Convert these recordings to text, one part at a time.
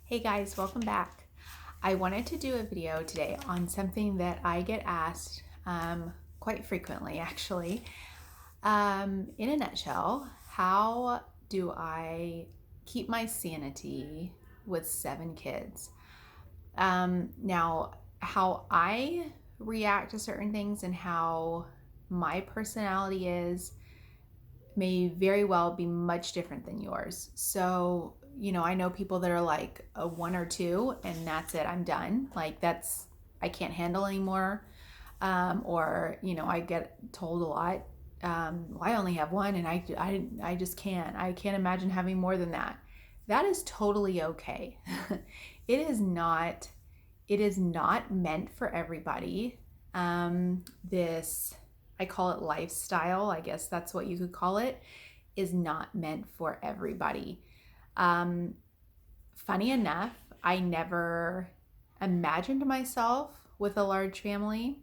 Hey guys, welcome back. I wanted to do a video today on something that I get asked quite frequently, actually. In a nutshell, how do I keep my sanity with 7 kids? Now, how I react to certain things and how my personality is may very well be much different than yours. So, I know people that are like a 1 or 2 and that's it, I'm done. Like I can't handle anymore. Or, I get told a lot, well, I only have 1 and I just can't. I can't imagine having more than that. That is totally okay. It is not, it is not meant for everybody. This I call it lifestyle, I guess that's what you could call it, is not meant for everybody. Funny enough, I never imagined myself with a large family.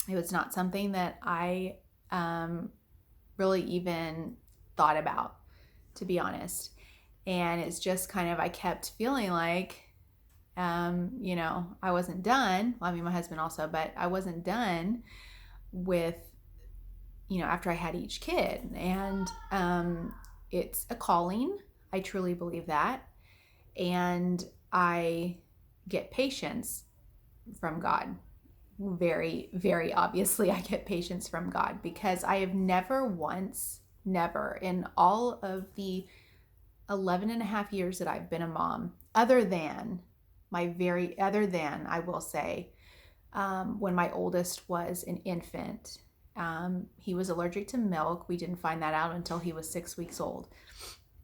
It was not something that I really even thought about, to be honest. And it's just kind of, I kept feeling like, I wasn't done. Well, I mean, my husband also, but I wasn't done with after I had each kid. And it's a calling. I truly believe that. And I get patience from God. Very, very obviously, I get patience from God because I have never in all of the 11 and a half years that I've been a mom, other than, I will say, when my oldest was an infant. He was allergic to milk. We didn't find that out until he was 6 weeks old.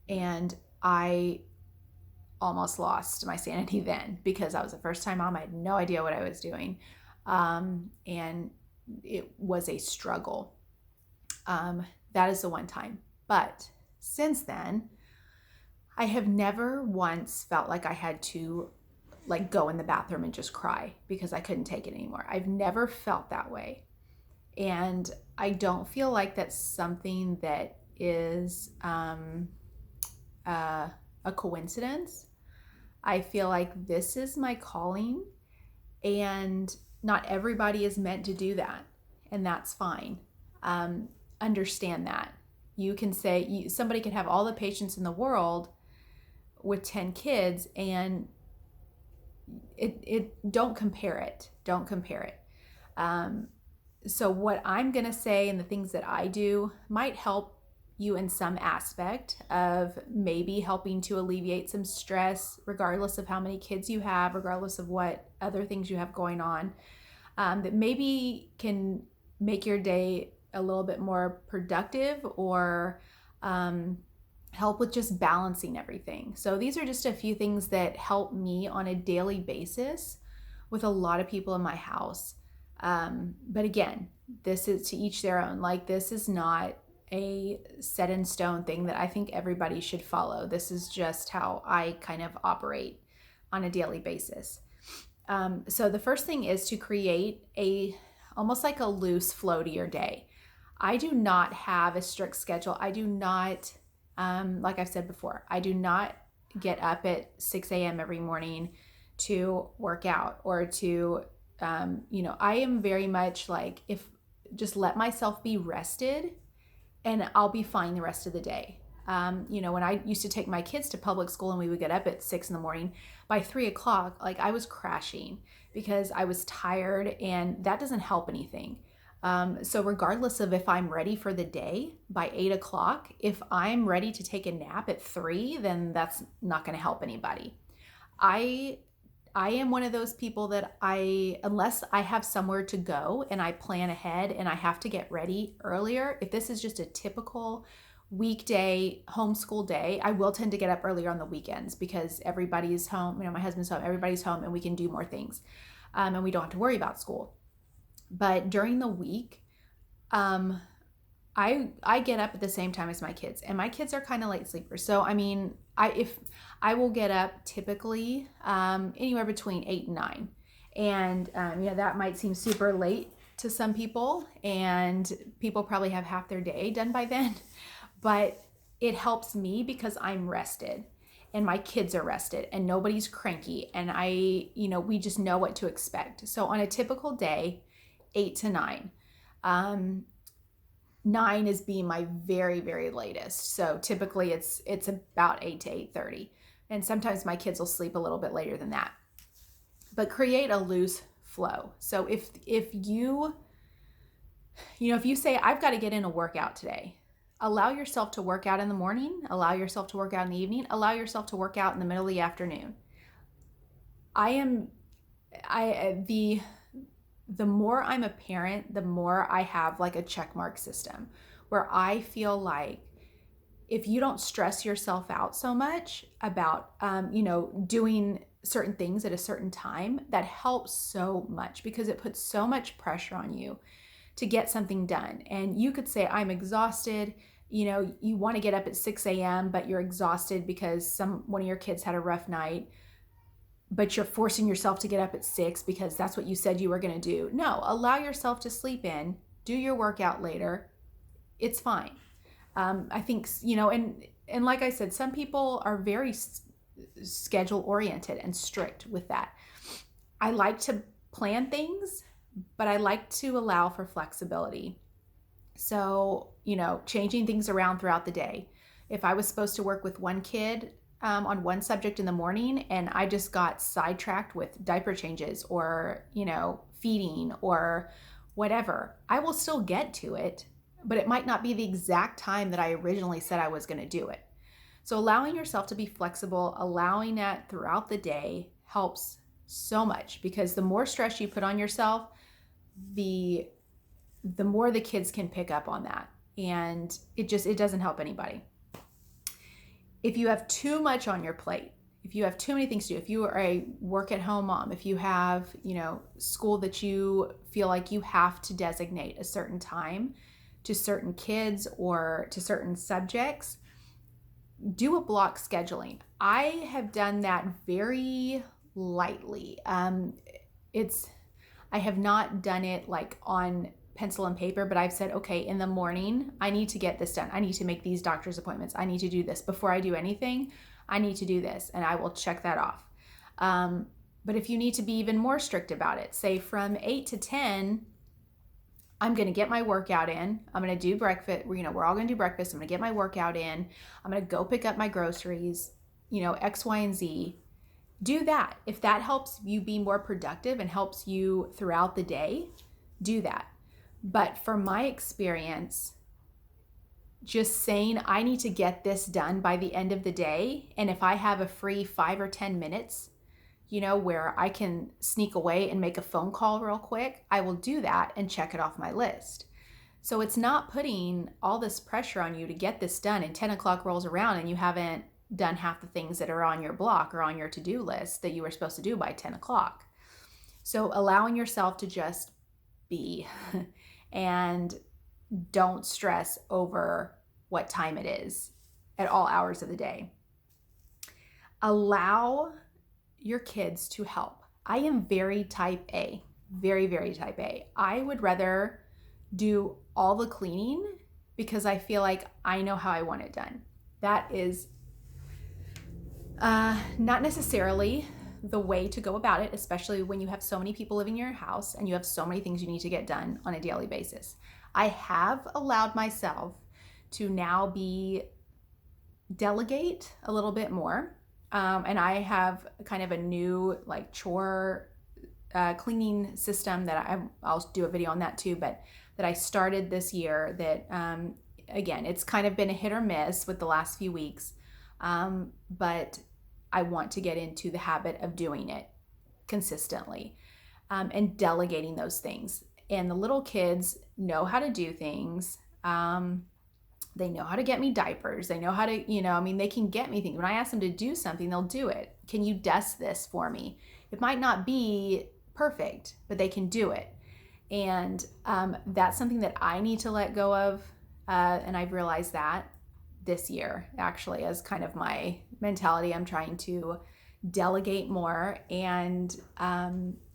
And I almost lost my sanity then because I was a first-time mom. I had no idea what I was doing. And it was a struggle. That is the one time. But since then, I have never once felt like I had to go in the bathroom and just cry because I couldn't take it anymore. I've never felt that way. And I don't feel like that's something that is a coincidence. I feel like this is my calling, and not everybody is meant to do that, and that's fine. Understand that. You can say, somebody can have all the patience in the world with 10 kids, and don't compare it. Don't compare it. So what I'm going to say and the things that I do might help you in some aspect of maybe helping to alleviate some stress, regardless of how many kids you have, regardless of what other things you have going on, that maybe can make your day a little bit more productive or help with just balancing everything. So these are just a few things that help me on a daily basis with a lot of people in my house. But again, this is to each their own. This is not a set in stone thing that I think everybody should follow. This is just how I kind of operate on a daily basis. So the first thing is to create almost like a loose flow to your day. I do not have a strict schedule. I do not, like I've said before, I do not get up at 6 a.m. every morning to work out or to, I am very much like, if just let myself be rested and I'll be fine the rest of the day. When I used to take my kids to public school and we would get up at 6 in the morning, by 3 o'clock, I was crashing because I was tired, and that doesn't help anything. So regardless of if I'm ready for the day by 8 o'clock, if I'm ready to take a nap at 3, then that's not going to help anybody. I am one of those people that unless I have somewhere to go and I plan ahead and I have to get ready earlier, if this is just a typical weekday homeschool day, I will tend to get up earlier on the weekends because everybody's home, my husband's home, everybody's home, and we can do more things. And we don't have to worry about school. But during the week, I get up at the same time as my kids, and my kids are kind of light sleepers. So, if I will get up typically anywhere between 8 and 9. And, that might seem super late to some people, and people probably have half their day done by then, but it helps me because I'm rested. and my kids are rested and nobody's cranky, and we just know what to expect. So on a typical day, 8 to 9. 9 is being my very, very latest. So typically it's about 8 to 8:30. And sometimes my kids will sleep a little bit later than that. But create a loose flow. So if you say, I've got to get in a workout today, allow yourself to work out in the morning, allow yourself to work out in the evening, allow yourself to work out in the middle of the afternoon. The more I'm a parent, the more I have like a checkmark system where I feel like if you don't stress yourself out so much about, doing certain things at a certain time, that helps so much because it puts so much pressure on you to get something done. And you could say, I'm exhausted. You want to get up at 6 a.m., but you're exhausted because one of your kids had a rough night, but you're forcing yourself to get up at 6 because that's what you said you were going to do. No, allow yourself to sleep in, do your workout later. It's fine. I think, and like I said, some people are very schedule oriented and strict with that. I like to plan things, but I like to allow for flexibility. So, changing things around throughout the day. If I was supposed to work with one kid on one subject in the morning and I just got sidetracked with diaper changes or, feeding or whatever, I will still get to it, but it might not be the exact time that I originally said I was going to do it. So allowing yourself to be flexible, allowing that throughout the day helps so much, because the more stress you put on yourself, the more the kids can pick up on that. And it doesn't help anybody. If you have too much on your plate, if you have too many things to do, if you are a work at home mom, if you have, school that you feel like you have to designate a certain time to certain kids or to certain subjects, do a block scheduling. I have done that very lightly. I have not done it like on pencil and paper, but I've said, okay, in the morning, I need to get this done. I need to make these doctor's appointments. I need to do this. Before I do anything, I need to do this, and I will check that off. But if you need to be even more strict about it, say from 8 to 10, I'm going to get my workout in. I'm going to do breakfast. We're all going to do breakfast. I'm going to get my workout in. I'm going to go pick up my groceries, X, Y, and Z. Do that. If that helps you be more productive and helps you throughout the day, do that. But from my experience, just saying I need to get this done by the end of the day, and if I have a free 5 or 10 minutes, where I can sneak away and make a phone call real quick, I will do that and check it off my list. So it's not putting all this pressure on you to get this done, and 10 o'clock rolls around and you haven't done half the things that are on your block or on your to-do list that you were supposed to do by 10 o'clock. So allowing yourself to just be and don't stress over what time it is at all hours of the day. Allow your kids to help. I am very type A, very, very type A. I would rather do all the cleaning because I feel like I know how I want it done. That is not necessarily the way to go about it, especially when you have so many people living in your house and you have so many things you need to get done on a daily basis. I have allowed myself to now delegate a little bit more. And I have kind of a new like chore cleaning system that I'll do a video on that too, but that I started this year that, again, it's kind of been a hit or miss with the last few weeks. But I want to get into the habit of doing it consistently, and delegating those things. And the little kids know how to do things. They know how to get me diapers. They know how to, they can get me things. When I ask them to do something, they'll do it. Can you dust this for me? It might not be perfect, but they can do it. And that's something that I need to let go of. And I've realized that this year, actually, as kind of my mentality. I'm trying to delegate more and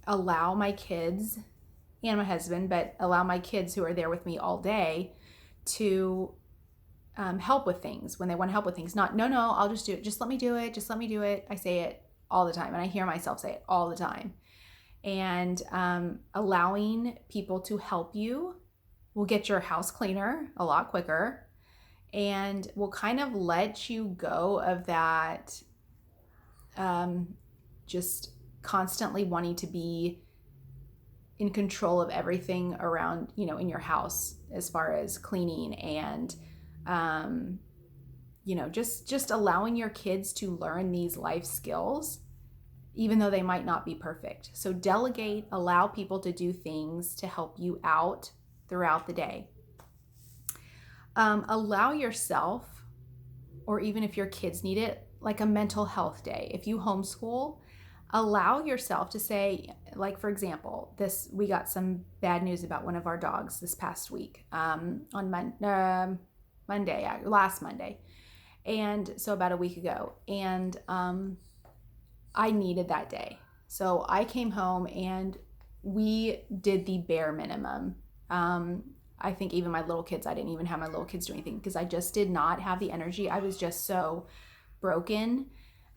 allow my kids and my husband, but allow my kids who are there with me all day to help with things, when they want help with things. Not, no, I'll just do it. Just let me do it. Just let me do it. I say it all the time, and I hear myself say it all the time. And allowing people to help you will get your house cleaner a lot quicker, and will kind of let you go of that just constantly wanting to be in control of everything around, in your house, as far as cleaning and just allowing your kids to learn these life skills, even though they might not be perfect. So delegate, allow people to do things to help you out throughout the day. Allow yourself, or even if your kids need it, like a mental health day. If you homeschool, allow yourself to say, like, for example, we got some bad news about one of our dogs this past week, on last Monday. And so about a week ago. And I needed that day. So I came home and we did the bare minimum. I think even my little kids, I didn't even have my little kids do anything because I just did not have the energy. I was just so broken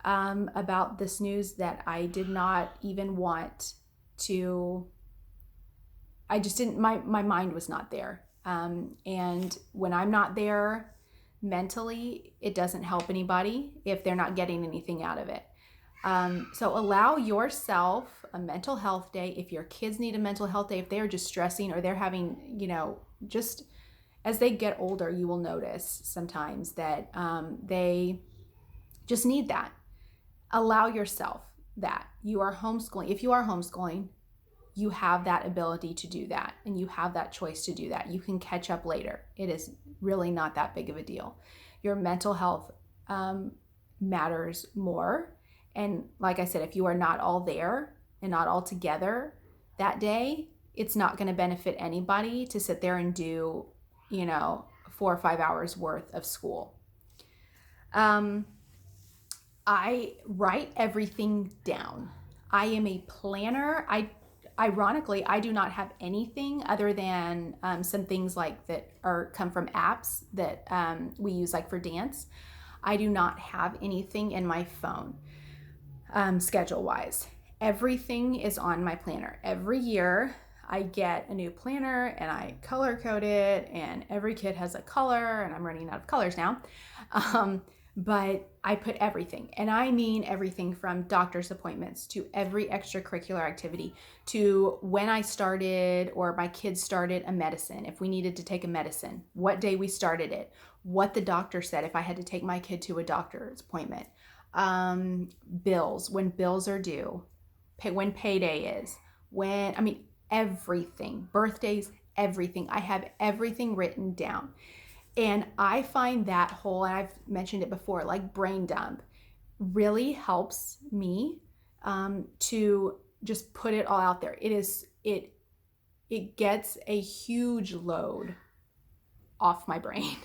about this news that I did not even want to, I just didn't, my mind was not there. And when I'm not there mentally, it doesn't help anybody if they're not getting anything out of it. So allow yourself a mental health day. If your kids need a mental health day, if they're just stressing or they're having, just as they get older, you will notice sometimes that they just need that. Allow yourself that. You are homeschooling. If you are homeschooling, you have that ability to do that, and you have that choice to do that. You can catch up later. It is really not that big of a deal. Your mental health matters more. And like I said, if you are not all there and not all together that day, it's not going to benefit anybody to sit there and do, 4 or 5 hours worth of school. I write everything down. I am a planner. Ironically, I do not have anything other than some things like that come from apps that we use, like for dance. I do not have anything in my phone. Schedule-wise, everything is on my planner. Every year I get a new planner and I color code it, and every kid has a color, and I'm running out of colors now. But I put everything, and I mean everything from doctor's appointments to every extracurricular activity to when I started or my kids started a medicine. If we needed to take a medicine, what day we started it, what the doctor said if I had to take my kid to a doctor's appointment. Bills, when bills are due, when payday is, everything, birthdays, everything. I have everything written down. And I find that whole, and I've mentioned it before, like brain dump really helps me to just put it all out there. It gets a huge load off my brain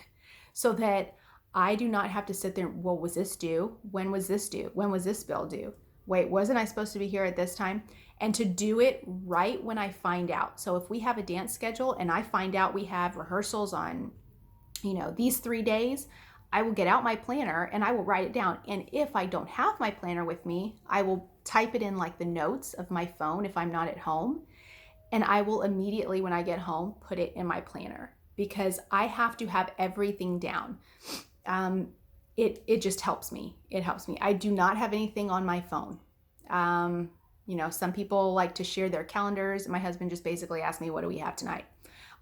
so that I do not have to sit there, well, was this due? When was this due? When was this bill due? Wait, wasn't I supposed to be here at this time? And to do it right when I find out. So if we have a dance schedule and I find out we have rehearsals on, these 3 days, I will get out my planner and I will write it down. And if I don't have my planner with me, I will type it in like the notes of my phone if I'm not at home. And I will immediately, when I get home, put it in my planner because I have to have everything down. It just helps me. It helps me. I do not have anything on my phone. Some people like to share their calendars. My husband just basically asks me, what do we have tonight?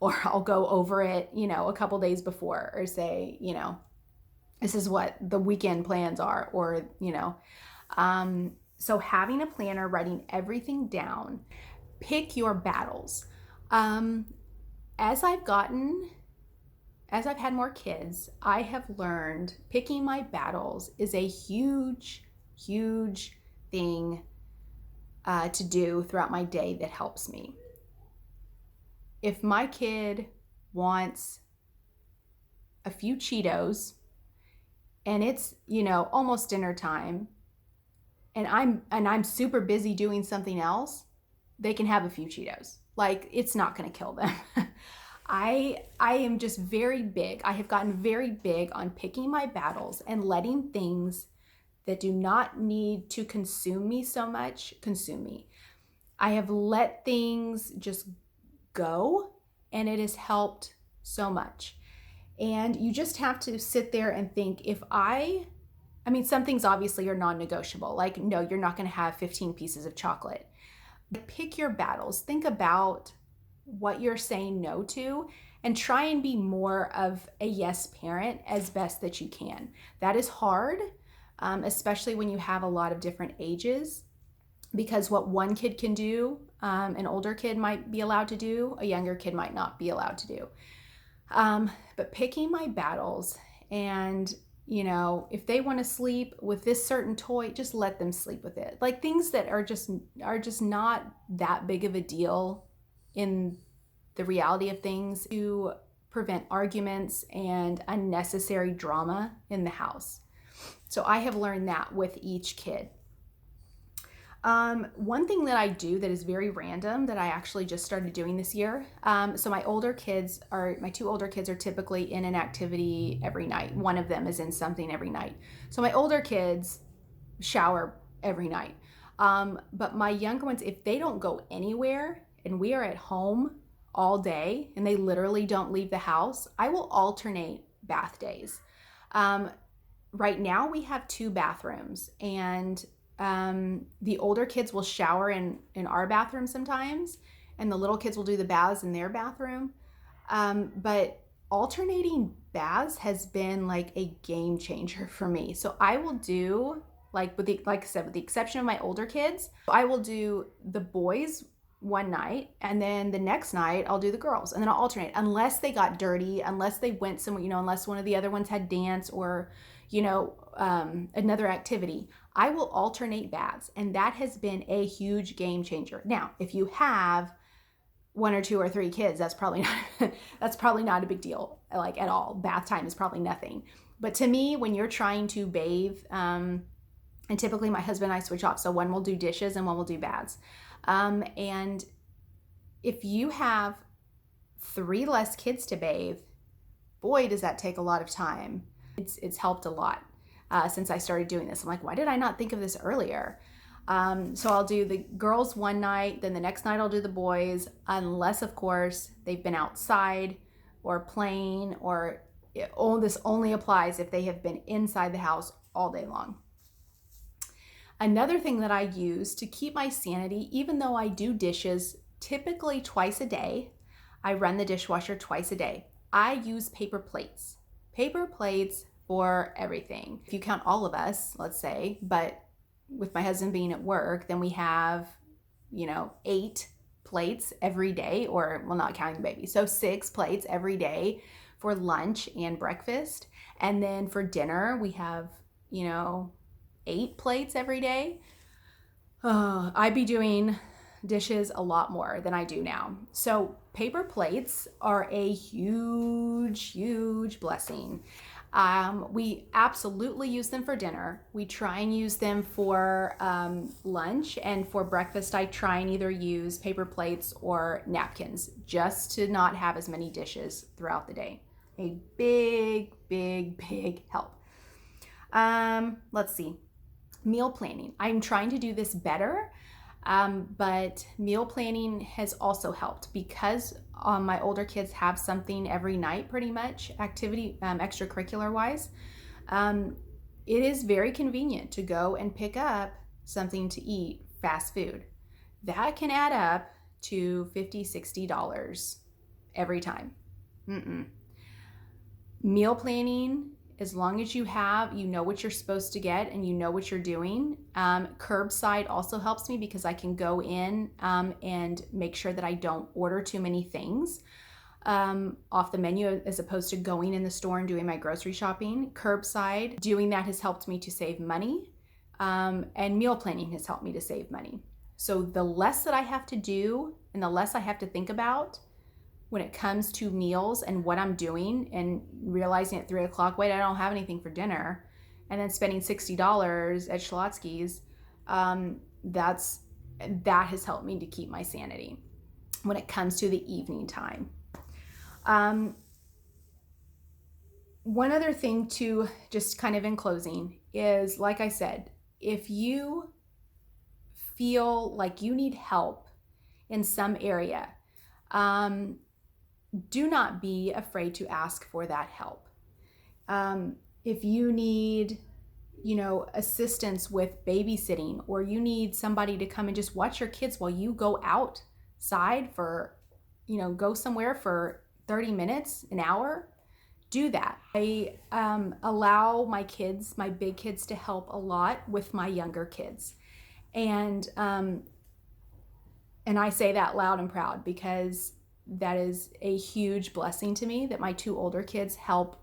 Or I'll go over it, a couple days before, or say, this is what the weekend plans are, or, so having a planner, writing everything down, pick your battles. As I've had more kids, I have learned picking my battles is a huge, huge thing to do throughout my day that helps me. If my kid wants a few Cheetos and it's, almost dinner time and I'm super busy doing something else, they can have a few Cheetos. Like, it's not going to kill them. I am just very big. I have gotten very big on picking my battles and letting things that do not need to consume me so much consume me. I have let things just go, and it has helped so much. And you just have to sit there and think, I mean, some things obviously are non-negotiable. Like, no, you're not going to have 15 pieces of chocolate. Pick your battles. Think about what you're saying no to, and try and be more of a yes parent as best that you can. That is hard, especially when you have a lot of different ages, because what one kid can do, an older kid might be allowed to do, a younger kid might not be allowed to do. But picking my battles, and if they want to sleep with this certain toy, just let them sleep with it. Like things that are just not that big of a deal in the reality of things, to prevent arguments and unnecessary drama in the house. So I have learned that with each kid. One thing that I do that is very random that I actually just started doing this year. So my two older kids are typically in an activity every night. One of them is in something every night. So my older kids shower every night. But my younger ones, if they don't go anywhere and we are at home all day and they literally don't leave the house, I will alternate bath days. Right now we have 2 bathrooms, and the older kids will shower in our bathroom sometimes, and the little kids will do the baths in their bathroom. But alternating baths has been like a game changer for me. So I will do, like I said, with the exception of my older kids, I will do the boys one night, and then the next night I'll do the girls, and then I'll alternate unless they got dirty, unless they went somewhere, unless one of the other ones had dance or another activity. I will alternate baths, and that has been a huge game changer. Now, if you have 1 or 2 or 3 kids, that's probably not a big deal, like at all. Bath time is probably nothing. But to me, when you're trying to bathe, and typically my husband and I switch off, so one will do dishes and one will do baths. And if you have 3 less kids to bathe, boy, does that take a lot of time. It's helped a lot since I started doing this. I'm like, why did I not think of this earlier? So I'll do the girls one night, then the next night I'll do the boys, unless of course they've been outside or playing, or this only applies if they have been inside the house all day long. Another thing that I use to keep my sanity, even though I do dishes typically twice a day, I run the dishwasher twice a day, I use paper plates. Paper plates for everything. If you count all of us, let's say, but with my husband being at work, then we have, 8 plates every day, or well, not counting the baby. So 6 plates every day for lunch and breakfast. And then for dinner, we have, 8 plates every day. I'd be doing dishes a lot more than I do now. So paper plates are a huge, huge blessing. We absolutely use them for dinner. We try and use them for lunch, and for breakfast I try and either use paper plates or napkins, just to not have as many dishes throughout the day. A big, big, big help. Let's see. Meal planning. I'm trying to do this better, but meal planning has also helped because my older kids have something every night, pretty much, activity, extracurricular wise. It is very convenient to go and pick up something to eat, fast food. That can add up to $50, $60 every time. Meal planning, as long as you know what you're supposed to get and you know what you're doing. Curbside also helps me because I can go in and make sure that I don't order too many things off the menu, as opposed to going in the store and doing my grocery shopping. Curbside, doing that has helped me to save money, and meal planning has helped me to save money. So the less that I have to do and the less I have to think about when it comes to meals and what I'm doing, and realizing at 3 o'clock, wait, I don't have anything for dinner, and then spending $60 at Schlotsky's, that has helped me to keep my sanity when it comes to the evening time. One other thing to just kind of in closing is, like I said, if you feel like you need help in some area, do not be afraid to ask for that help. If you need, assistance with babysitting, or you need somebody to come and just watch your kids while you go outside for, go somewhere for 30 minutes, an hour, do that. I allow my kids, my big kids, to help a lot with my younger kids. And I say that loud and proud because that is a huge blessing to me, that my two older kids help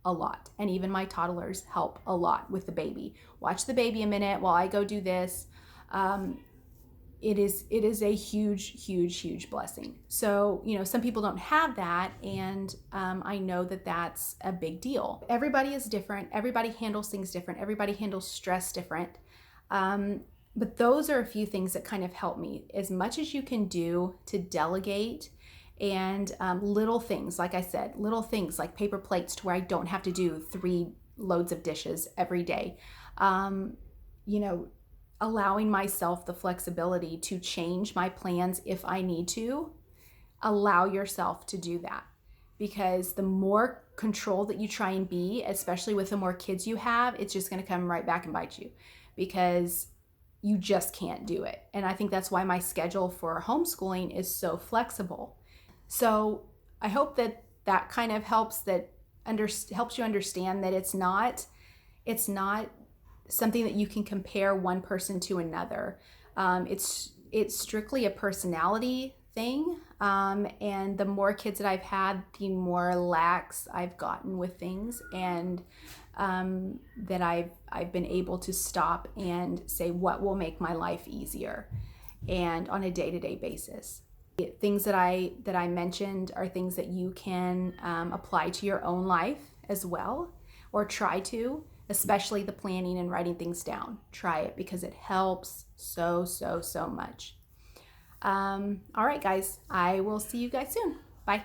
a lot. And even my toddlers help a lot with the baby. Watch the baby a minute while I go do this. It is a huge blessing. So, some people don't have that, and I know that that's a big deal. Everybody is different. Everybody handles things different. Everybody handles stress different. But those are a few things that kind of help me. As much as you can do to delegate, and little things, like I said, little things like paper plates to where I don't have to do 3 loads of dishes every day. Allowing myself the flexibility to change my plans if I need to. Allow yourself to do that, because the more control that you try and be, especially with the more kids you have, it's just going to come right back and bite you, because you just can't do it. And I think that's why my schedule for homeschooling is so flexible. So I hope that kind of helps helps you understand that it's not something that you can compare one person to another. It's strictly a personality thing. And the more kids that I've had, the more lax I've gotten with things, and that I've been able to stop and say what will make my life easier, and on a day-to-day basis. Things that I mentioned are things that you can apply to your own life as well, or try to, especially the planning and writing things down. Try it, because it helps so much. All right, guys, I will see you guys soon. Bye.